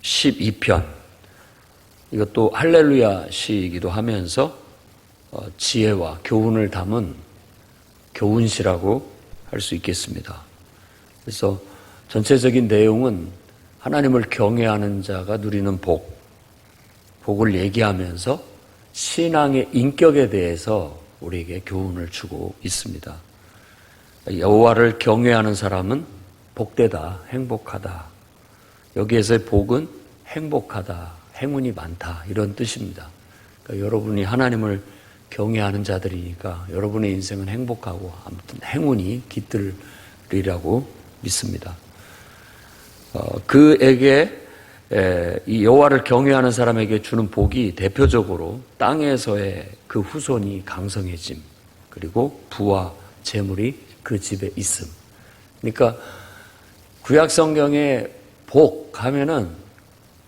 112편, 이것도 할렐루야 시이기도 하면서 지혜와 교훈을 담은 교훈시라고 할 수 있겠습니다. 그래서 전체적인 내용은 하나님을 경외하는 자가 누리는 복을 얘기하면서 신앙의 인격에 대해서 우리에게 교훈을 주고 있습니다. 여호와를 경외하는 사람은 복되다, 행복하다. 여기에서의 복은 행복하다, 행운이 많다, 이런 뜻입니다. 그러니까 여러분이 하나님을 경외하는 자들이니까 여러분의 인생은 행복하고 아무튼 행운이 깃들리라고 믿습니다. 그에게 이 여호와를 경외하는 사람에게 주는 복이 대표적으로 땅에서의 그 후손이 강성해짐, 그리고 부와 재물이 그 집에 있음. 그러니까 구약 성경에 복 하면은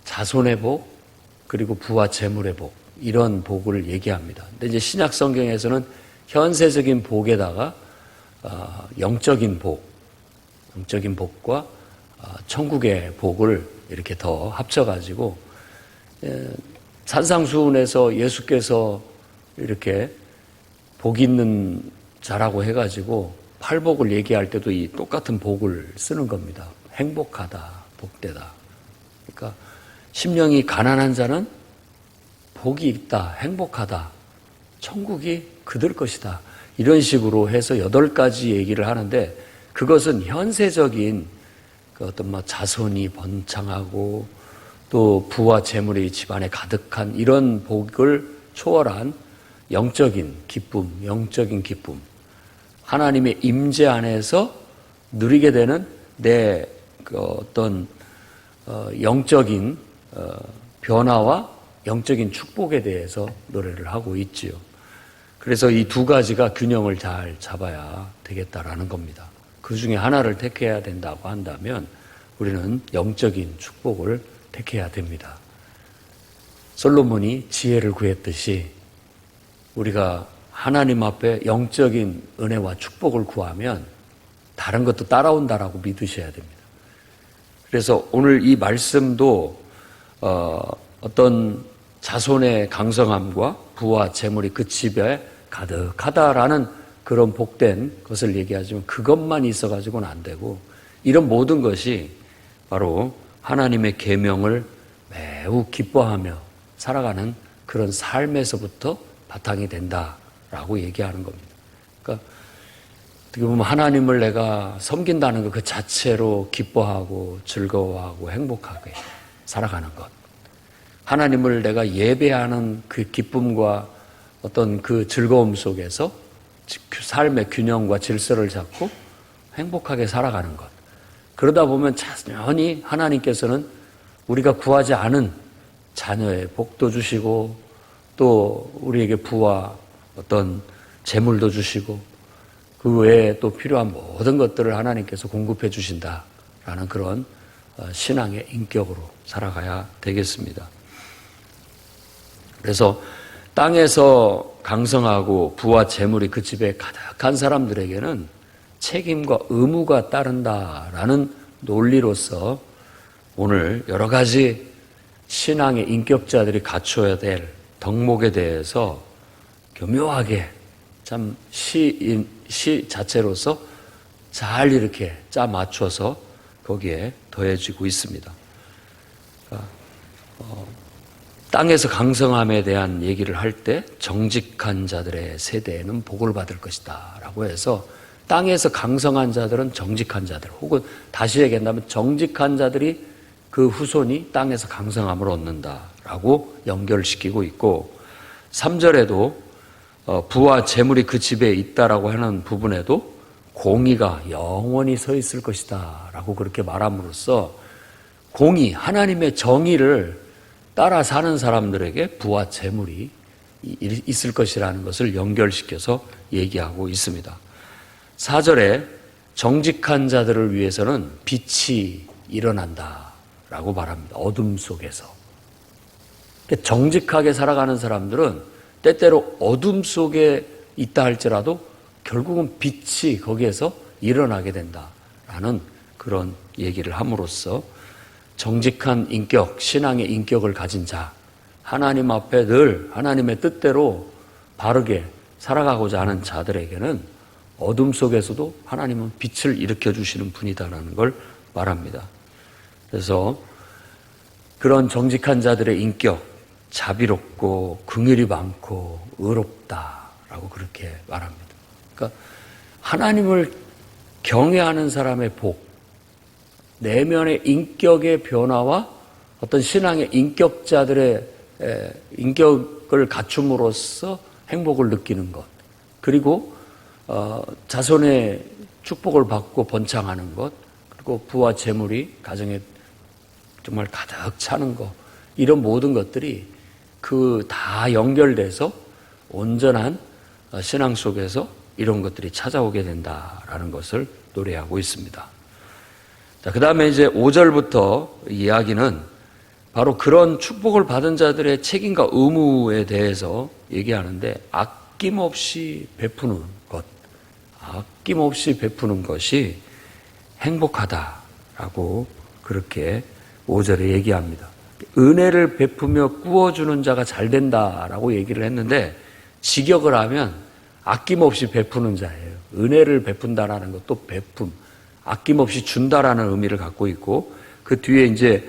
자손의 복, 그리고 부와 재물의 복, 이런 복을 얘기합니다. 근데 이제 신약 성경에서는 현세적인 복에다가 영적인 복과 천국의 복을 이렇게 더 합쳐가지고 산상수훈에서 예수께서 이렇게 복 있는 자라고 해가지고 팔복을 얘기할 때도 이 똑같은 복을 쓰는 겁니다. 행복하다, 복되다. 그러니까 심령이 가난한 자는 복이 있다, 행복하다, 천국이 그들 것이다, 이런 식으로 해서 8가지 얘기를 하는데, 그것은 현세적인 그 어떤 자손이 번창하고 또 부와 재물이 집안에 가득한 이런 복을 초월한 영적인 기쁨, 하나님의 임재 안에서 누리게 되는 내 그 어떤 영적인 변화와 영적인 축복에 대해서 노래를 하고 있지요. 그래서 이 2가지가 균형을 잘 잡아야 되겠다라는 겁니다. 그 중에 하나를 택해야 된다고 한다면 우리는 영적인 축복을 택해야 됩니다. 솔로몬이 지혜를 구했듯이 우리가 하나님 앞에 영적인 은혜와 축복을 구하면 다른 것도 따라온다라고 믿으셔야 됩니다. 그래서 오늘 이 말씀도 어떤 자손의 강성함과 부와 재물이 그 집에 가득하다라는 그런 복된 것을 얘기하지만 그것만 있어가지고는 안 되고, 이런 모든 것이 바로 하나님의 계명을 매우 기뻐하며 살아가는 그런 삶에서부터 바탕이 된다라고 얘기하는 겁니다. 그러니까 어떻게 보면 하나님을 내가 섬긴다는 것 그 자체로 기뻐하고 즐거워하고 행복하게 살아가는 것, 하나님을 내가 예배하는 그 기쁨과 어떤 그 즐거움 속에서 삶의 균형과 질서를 잡고 행복하게 살아가는 것, 그러다 보면 자연히 하나님께서는 우리가 구하지 않은 자녀의 복도 주시고 또 우리에게 부와 어떤 재물도 주시고 그 외에 또 필요한 모든 것들을 하나님께서 공급해 주신다라는 그런 신앙의 인격으로 살아가야 되겠습니다. 그래서 땅에서 강성하고 부와 재물이 그 집에 가득한 사람들에게는 책임과 의무가 따른다라는 논리로서 오늘 여러 가지 신앙의 인격자들이 갖춰야 될 덕목에 대해서 교묘하게 참 시 자체로서 잘 이렇게 짜 맞춰서 거기에 더해지고 있습니다. 그러니까 땅에서 강성함에 대한 얘기를 할 때 정직한 자들의 세대에는 복을 받을 것이다 라고 해서 땅에서 강성한 자들은 정직한 자들, 혹은 다시 얘기한다면 정직한 자들이 그 후손이 땅에서 강성함을 얻는다라고 연결시키고 있고, 3절에도 부와 재물이 그 집에 있다라고 하는 부분에도 공의가 영원히 서 있을 것이다 라고 그렇게 말함으로써 공의, 하나님의 정의를 따라 사는 사람들에게 부와 재물이 있을 것이라는 것을 연결시켜서 얘기하고 있습니다. 4절에 정직한 자들을 위해서는 빛이 일어난다라고 말합니다. 어둠 속에서. 정직하게 살아가는 사람들은 때때로 어둠 속에 있다 할지라도 결국은 빛이 거기에서 일어나게 된다라는 그런 얘기를 함으로써 정직한 인격, 신앙의 인격을 가진 자, 하나님 앞에 늘 하나님의 뜻대로 바르게 살아가고자 하는 자들에게는 어둠 속에서도 하나님은 빛을 일으켜 주시는 분이다라는 걸 말합니다. 그래서 그런 정직한 자들의 인격, 자비롭고 긍휼이 많고 의롭다라고 그렇게 말합니다. 그러니까 하나님을 경외하는 사람의 복, 내면의 인격의 변화와 어떤 신앙의 인격자들의 인격을 갖춤으로써 행복을 느끼는 것, 그리고 자손의 축복을 받고 번창하는 것, 그리고 부와 재물이 가정에 정말 가득 차는 것, 이런 모든 것들이 그 다 연결돼서 온전한 신앙 속에서 이런 것들이 찾아오게 된다라는 것을 노래하고 있습니다. 자, 그 다음에 이제 5절부터 이야기는 바로 그런 축복을 받은 자들의 책임과 의무에 대해서 얘기하는데, 아낌없이 베푸는 것, 아낌없이 베푸는 것이 행복하다라고 그렇게 5절에 얘기합니다. 은혜를 베푸며 꾸어주는 자가 잘 된다라고 얘기를 했는데, 직역을 하면 아낌없이 베푸는 자예요. 은혜를 베푼다라는 것도 베품, 아낌없이 준다라는 의미를 갖고 있고, 그 뒤에 이제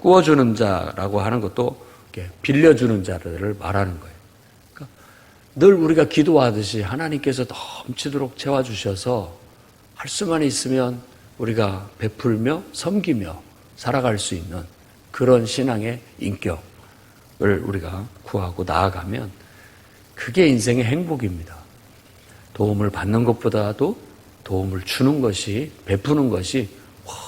꾸어주는 자라고 하는 것도 빌려주는 자들을 말하는 거예요. 그러니까 늘 우리가 기도하듯이 하나님께서 넘치도록 채워주셔서 할 수만 있으면 우리가 베풀며 섬기며 살아갈 수 있는 그런 신앙의 인격을 우리가 구하고 나아가면 그게 인생의 행복입니다. 도움을 받는 것보다도 도움을 주는 것이, 베푸는 것이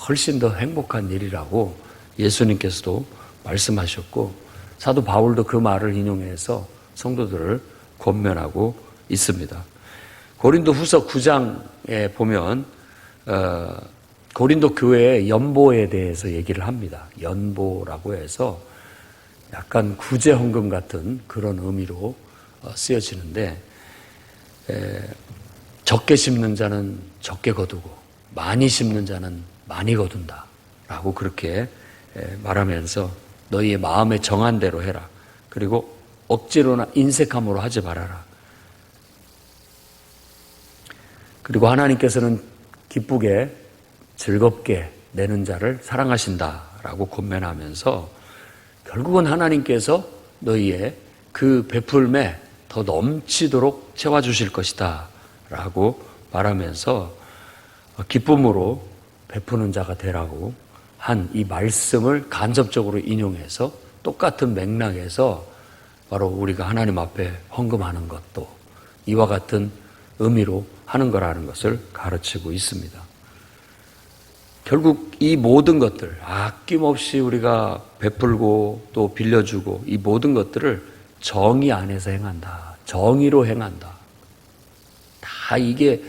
훨씬 더 행복한 일이라고 예수님께서도 말씀하셨고, 사도 바울도 그 말을 인용해서 성도들을 권면하고 있습니다. 고린도 후서 9장에 보면 고린도 교회의 연보에 대해서 얘기를 합니다. 연보라고 해서 약간 구제헌금 같은 그런 의미로 쓰여지는데, 적게 심는 자는 적게 거두고 많이 심는 자는 많이 거둔다 라고 그렇게 말하면서 너희의 마음에 정한 대로 해라. 그리고 억지로나 인색함으로 하지 말아라. 그리고 하나님께서는 기쁘게 즐겁게 내는 자를 사랑하신다라고 권면하면서 결국은 하나님께서 너희의 그 베풀매 더 넘치도록 채워주실 것이다 라고 말하면서 기쁨으로 베푸는 자가 되라고 한 이 말씀을 간접적으로 인용해서 똑같은 맥락에서 바로 우리가 하나님 앞에 헌금하는 것도 이와 같은 의미로 하는 거라는 것을 가르치고 있습니다. 결국 이 모든 것들, 아낌없이 우리가 베풀고 또 빌려주고 이 모든 것들을 정의 안에서 행한다. 정의로 행한다. 다 이게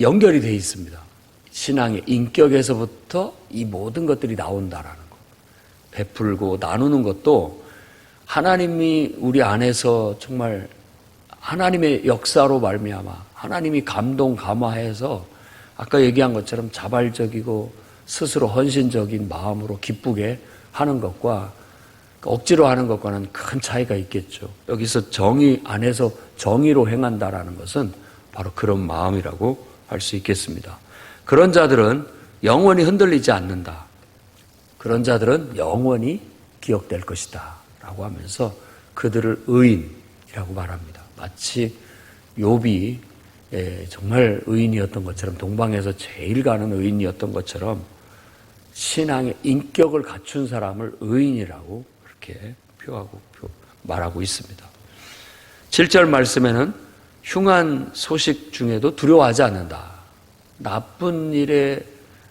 연결이 되어 있습니다. 신앙의 인격에서부터 이 모든 것들이 나온다라는 것. 베풀고 나누는 것도 하나님이 우리 안에서 정말 하나님의 역사로 말미암아 하나님이 감동 감화해서 아까 얘기한 것처럼 자발적이고 스스로 헌신적인 마음으로 기쁘게 하는 것과 억지로 하는 것과는 큰 차이가 있겠죠. 여기서 정의 안에서 정의로 행한다라는 것은 바로 그런 마음이라고 할 수 있겠습니다. 그런 자들은 영원히 흔들리지 않는다. 그런 자들은 영원히 기억될 것이다 라고 하면서 그들을 의인이라고 말합니다. 마치 욥이 정말 의인이었던 것처럼, 동방에서 제일 가는 의인이었던 것처럼 신앙의 인격을 갖춘 사람을 의인이라고 그렇게 말하고 있습니다. 7절 말씀에는 흉한 소식 중에도 두려워하지 않는다. 나쁜 일에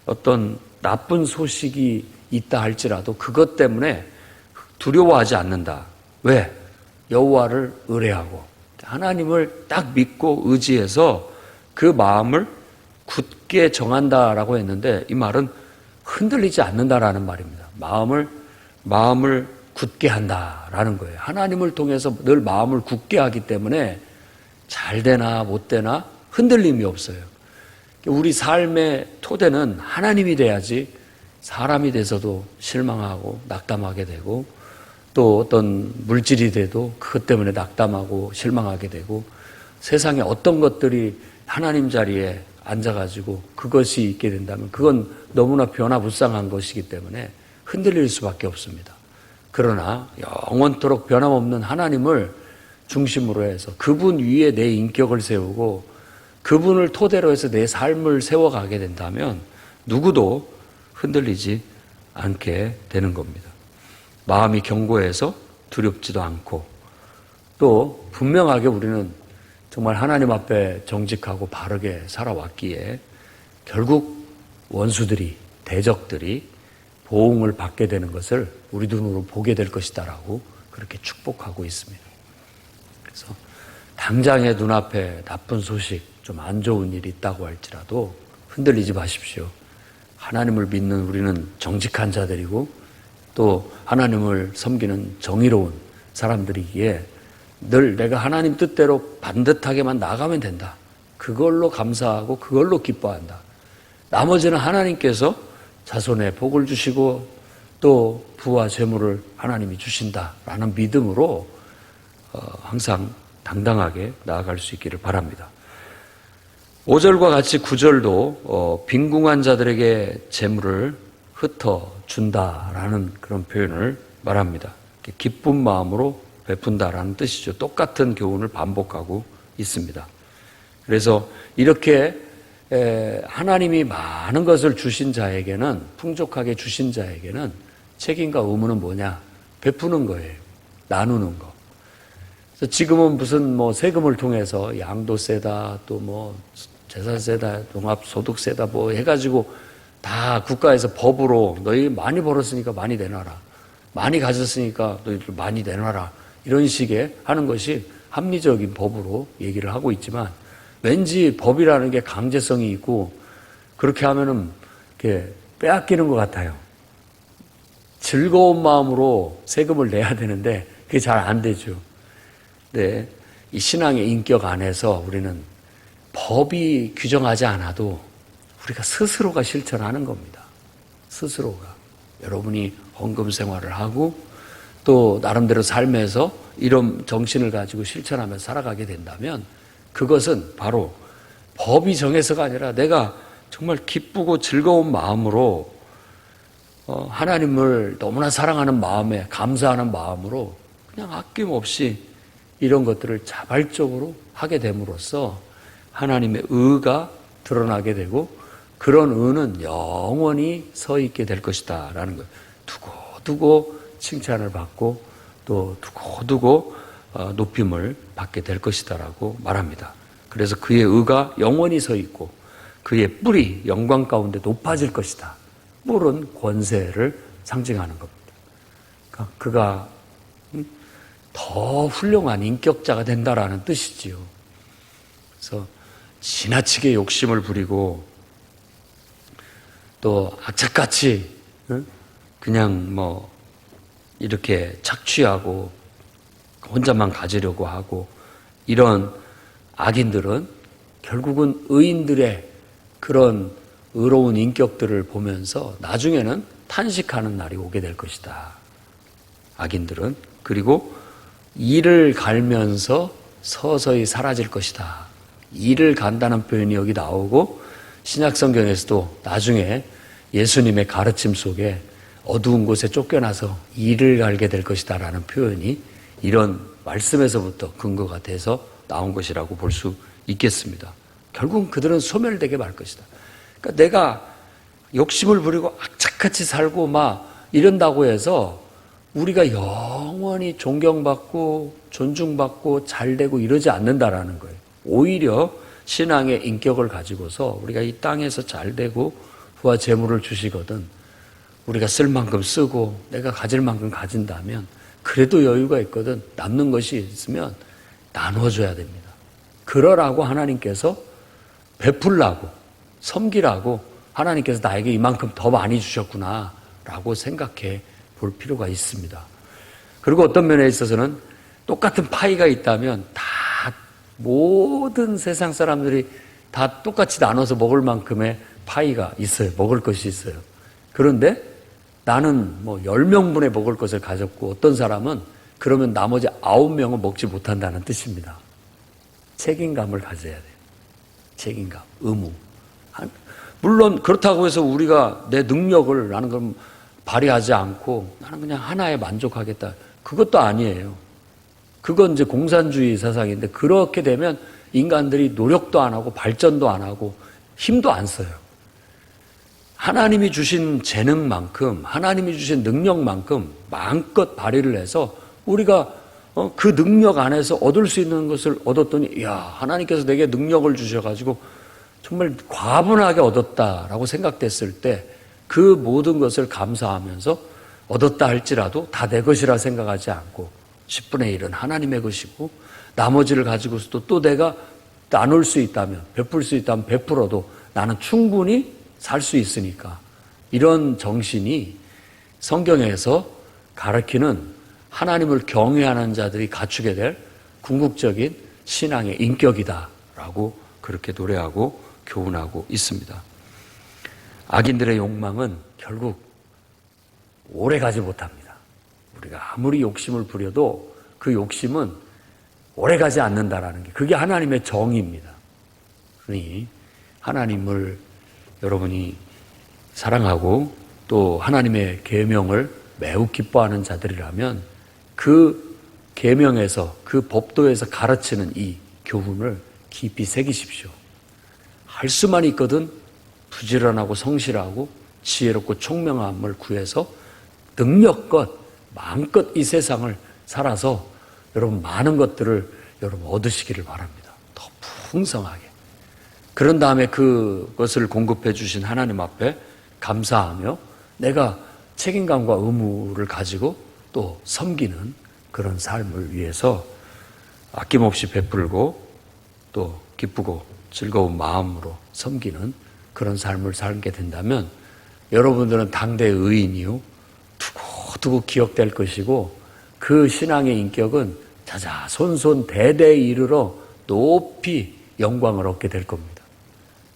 어떤 나쁜 소식이 있다 할지라도 그것 때문에 두려워하지 않는다. 왜? 여호와를 의뢰하고 하나님을 딱 믿고 의지해서 그 마음을 굳게 정한다라고 했는데, 이 말은 흔들리지 않는다라는 말입니다. 마음을 굳게 한다라는 거예요. 하나님을 통해서 늘 마음을 굳게 하기 때문에 잘 되나 못 되나 흔들림이 없어요. 우리 삶의 토대는 하나님이 돼야지 사람이 돼서도 실망하고 낙담하게 되고 또 어떤 물질이 돼도 그것 때문에 낙담하고 실망하게 되고 세상에 어떤 것들이 하나님 자리에 앉아가지고 그것이 있게 된다면 그건 너무나 변화무쌍한 것이기 때문에 흔들릴 수밖에 없습니다. 그러나 영원토록 변함없는 하나님을 중심으로 해서 그분 위에 내 인격을 세우고 그분을 토대로 해서 내 삶을 세워가게 된다면 누구도 흔들리지 않게 되는 겁니다. 마음이 견고해서 두렵지도 않고 또 분명하게 우리는 정말 하나님 앞에 정직하고 바르게 살아왔기에 결국 원수들이, 대적들이 보응을 받게 되는 것을 우리 눈으로 보게 될 것이다라고 그렇게 축복하고 있습니다. 그래서 당장의 눈앞에 나쁜 소식, 좀 안 좋은 일이 있다고 할지라도 흔들리지 마십시오. 하나님을 믿는 우리는 정직한 자들이고 또 하나님을 섬기는 정의로운 사람들이기에 늘 내가 하나님 뜻대로 반듯하게만 나가면 된다. 그걸로 감사하고 그걸로 기뻐한다. 나머지는 하나님께서 자손의 복을 주시고 또 부와 재물을 하나님이 주신다라는 믿음으로 항상 당당하게 나아갈 수 있기를 바랍니다. 5절과 같이 9절도 빈궁한 자들에게 재물을 흩어준다라는 그런 표현을 말합니다. 기쁜 마음으로 베푼다라는 뜻이죠. 똑같은 교훈을 반복하고 있습니다. 그래서 이렇게 하나님이 많은 것을 주신 자에게는, 풍족하게 주신 자에게는 책임과 의무는 뭐냐? 베푸는 거예요. 나누는 거. 그래서 지금은 무슨 세금을 통해서 양도세다, 또 재산세다, 종합소득세다 해가지고 다 국가에서 법으로 너희 많이 벌었으니까 많이 내놔라. 많이 가졌으니까 너희들 많이 내놔라. 이런 식의 하는 것이 합리적인 법으로 얘기를 하고 있지만 왠지 법이라는 게 강제성이 있고 그렇게 하면은 이렇게 빼앗기는 것 같아요. 즐거운 마음으로 세금을 내야 되는데 그게 잘 안 되죠. 네, 이 신앙의 인격 안에서 우리는 법이 규정하지 않아도 우리가 스스로가 실천하는 겁니다. 스스로가. 여러분이 헌금 생활을 하고 또 나름대로 삶에서 이런 정신을 가지고 실천하면서 살아가게 된다면 그것은 바로 법이 정해서가 아니라 내가 정말 기쁘고 즐거운 마음으로 하나님을 너무나 사랑하는 마음에 감사하는 마음으로 그냥 아낌없이 이런 것들을 자발적으로 하게 됨으로써 하나님의 의가 드러나게 되고 그런 의는 영원히 서 있게 될 것이다 라는 거예요. 두고두고 칭찬을 받고 또 두고두고 높임을 받게 될 것이다 라고 말합니다. 그래서 그의 의가 영원히 서 있고 그의 뿔이 영광 가운데 높아질 것이다. 뿔은 권세를 상징하는 겁니다. 그러니까 그가 더 훌륭한 인격자가 된다라는 뜻이지요. 그래서 지나치게 욕심을 부리고 또 악착같이 그냥 이렇게 착취하고 혼자만 가지려고 하고 이런 악인들은 결국은 의인들의 그런 의로운 인격들을 보면서 나중에는 탄식하는 날이 오게 될 것이다. 악인들은. 그리고 이를 갈면서 서서히 사라질 것이다. 이를 간다는 표현이 여기 나오고 신약 성경에서도 나중에 예수님의 가르침 속에 어두운 곳에 쫓겨나서 이를 갈게 될 것이다 라는 표현이 이런 말씀에서부터 근거가 돼서 나온 것이라고 볼 수 있겠습니다. 결국은 그들은 소멸되게 말 것이다. 그러니까 내가 욕심을 부리고 악착같이 살고 이런다고 해서 우리가 영원히 존경받고 존중받고 잘되고 이러지 않는다라는 거예요. 오히려 신앙의 인격을 가지고서 우리가 이 땅에서 잘되고 부와 재물을 주시거든 우리가 쓸 만큼 쓰고 내가 가질 만큼 가진다면 그래도 여유가 있거든 남는 것이 있으면 나눠줘야 됩니다. 그러라고 하나님께서 베풀라고 섬기라고 하나님께서 나에게 이만큼 더 많이 주셨구나 라고 생각해 볼 필요가 있습니다. 그리고 어떤 면에 있어서는 똑같은 파이가 있다면 다 모든 세상 사람들이 다 똑같이 나눠서 먹을 만큼의 파이가 있어요. 먹을 것이 있어요. 그런데 나는 뭐 10명분의 먹을 것을 가졌고 어떤 사람은 그러면 나머지 9명은 먹지 못한다는 뜻입니다. 책임감을 가져야 돼요. 책임감, 의무. 물론 그렇다고 해서 우리가 내 능력을 나는 그럼 발휘하지 않고 나는 그냥 하나에 만족하겠다. 그것도 아니에요. 그건 이제 공산주의 사상인데 그렇게 되면 인간들이 노력도 안 하고 발전도 안 하고 힘도 안 써요. 하나님이 주신 재능만큼 하나님이 주신 능력만큼 마음껏 발휘를 해서 우리가 그 능력 안에서 얻을 수 있는 것을 얻었더니 야 하나님께서 내게 능력을 주셔가지고 정말 과분하게 얻었다라고 생각됐을 때 그 모든 것을 감사하면서 얻었다 할지라도 다 내 것이라 생각하지 않고 10분의 1은 하나님의 것이고 나머지를 가지고서도 또 내가 나눌 수 있다면 베풀 수 있다면 베풀어도 나는 충분히 살 수 있으니까 이런 정신이 성경에서 가르치는 하나님을 경외하는 자들이 갖추게 될 궁극적인 신앙의 인격이다라고 그렇게 노래하고 교훈하고 있습니다. 악인들의 욕망은 결국 오래 가지 못합니다. 우리가 아무리 욕심을 부려도 그 욕심은 오래 가지 않는다라는 게 그게 하나님의 정의입니다. 그러니 하나님을 여러분이 사랑하고 또 하나님의 계명을 매우 기뻐하는 자들이라면 그 계명에서 그 법도에서 가르치는 이 교훈을 깊이 새기십시오. 할 수만 있거든 부지런하고 성실하고 지혜롭고 총명함을 구해서 능력껏 마음껏 이 세상을 살아서 여러분 많은 것들을 여러분 얻으시기를 바랍니다. 더 풍성하게. 그런 다음에 그것을 공급해 주신 하나님 앞에 감사하며 내가 책임감과 의무를 가지고 또 섬기는 그런 삶을 위해서 아낌없이 베풀고 또 기쁘고 즐거운 마음으로 섬기는 그런 삶을 살게 된다면 여러분들은 당대의 의인이요 두고두고 기억될 것이고 그 신앙의 인격은 자자손손 대대에 이르러 높이 영광을 얻게 될 겁니다.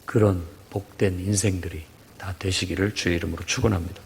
그런 복된 인생들이 다 되시기를 주의 이름으로 축원합니다.